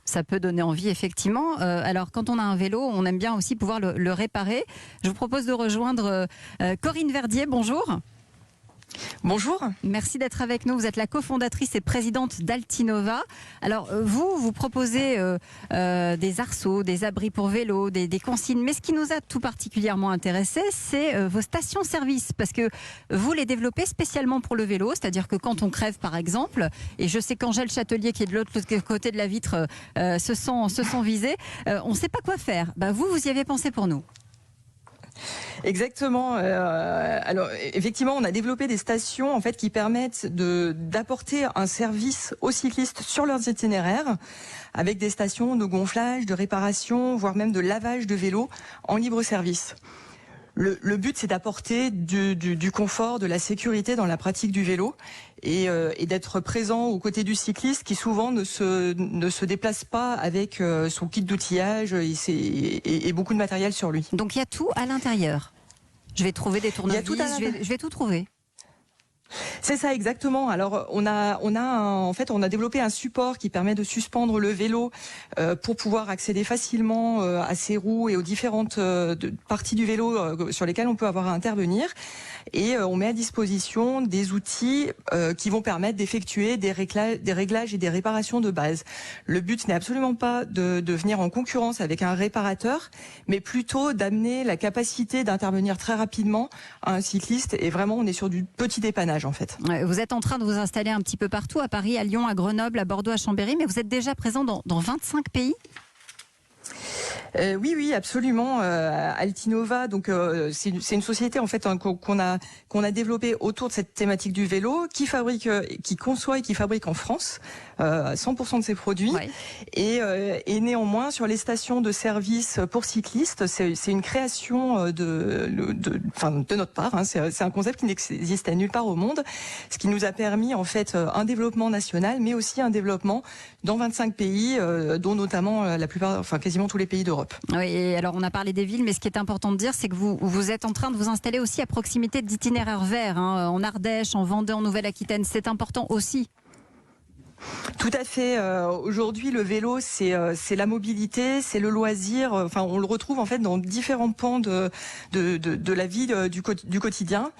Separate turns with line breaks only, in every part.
Ça peut donner envie, effectivement. Alors, quand on a un vélo, on aime bien aussi pouvoir le réparer. Je vous propose de rejoindre Corinne Verdier. Bonjour.
Bonjour.
Merci d'être avec nous. Vous êtes la cofondatrice et présidente d'Altinova. Alors, vous proposez des arceaux, des abris pour vélo, des consignes. Mais ce qui nous a tout particulièrement intéressé, c'est vos stations-service. Parce que vous les développez spécialement pour le vélo. C'est-à-dire que quand on crève, par exemple, et je sais qu'Angèle Châtelier, qui est de l'autre côté de la vitre, se sent visée, on ne sait pas quoi faire. Vous y avez pensé pour nous.
Exactement. Alors effectivement, on a développé des stations en fait qui permettent d'apporter un service aux cyclistes sur leurs itinéraires, avec des stations de gonflage, de réparation, voire même de lavage de vélos en libre service. Le but, c'est d'apporter du confort, de la sécurité dans la pratique du vélo et d'être présent aux côtés du cycliste qui souvent ne se déplace pas avec son kit d'outillage et beaucoup de matériel sur lui.
Donc il y a tout à l'intérieur. Je vais trouver des tournevis, je vais tout trouver.
C'est ça exactement. Alors on a développé un support qui permet de suspendre le vélo pour pouvoir accéder facilement à ses roues et aux différentes parties du vélo sur lesquelles on peut avoir à intervenir. Et on met à disposition des outils qui vont permettre d'effectuer des réglages et des réparations de base. Le but n'est absolument pas de venir en concurrence avec un réparateur, mais plutôt d'amener la capacité d'intervenir très rapidement à un cycliste. Et vraiment, on est sur du petit dépannage en fait.
Vous êtes en train de vous installer un petit peu partout, à Paris, à Lyon, à Grenoble, à Bordeaux, à Chambéry, mais vous êtes déjà présent dans 25 pays ?
Oui, absolument. Altinova, donc c'est une société en fait qu'on a développée autour de cette thématique du vélo, qui conçoit et qui fabrique en France 100% de ses produits. Ouais. Et néanmoins sur les stations de service pour cyclistes, c'est une création de notre part. Hein, c'est un concept qui n'existait nulle part au monde, ce qui nous a permis en fait un développement national, mais aussi un développement dans 25 pays, dont notamment quasiment tous les pays d'Europe.
Oui, et alors on a parlé des villes, mais ce qui est important de dire, c'est que vous êtes en train de vous installer aussi à proximité d'itinéraires verts, hein, en Ardèche, en Vendée, en Nouvelle-Aquitaine. C'est important aussi.
Tout à fait. Aujourd'hui, le vélo, c'est la mobilité, c'est le loisir. Enfin, on le retrouve en fait dans différents pans de la vie du quotidien.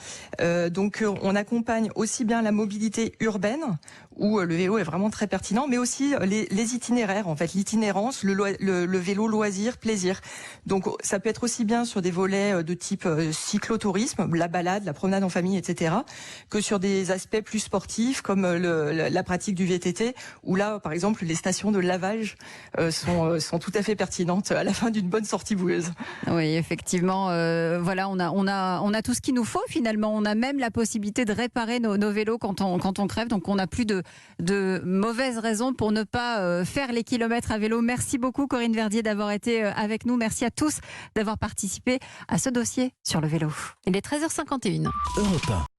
Donc, on accompagne aussi bien la mobilité urbaine, où le vélo est vraiment très pertinent, mais aussi les itinéraires, en fait, l'itinérance, le vélo loisir, plaisir. Donc, ça peut être aussi bien sur des volets de type cyclotourisme, la balade, la promenade en famille, etc., que sur des aspects plus sportifs comme la pratique du VTT, où là, par exemple, les stations de lavage sont tout à fait pertinentes à la fin d'une bonne sortie boueuse.
Oui, effectivement. Voilà, on a tout ce qu'il nous faut finalement. On a même la possibilité de réparer nos vélos quand on crève. Donc, on n'a plus de mauvaises raisons pour ne pas faire les kilomètres à vélo. Merci beaucoup, Corinne Verdier, d'avoir été avec nous. Merci à tous d'avoir participé à ce dossier sur le vélo. Il est 13h51.
Europe 1.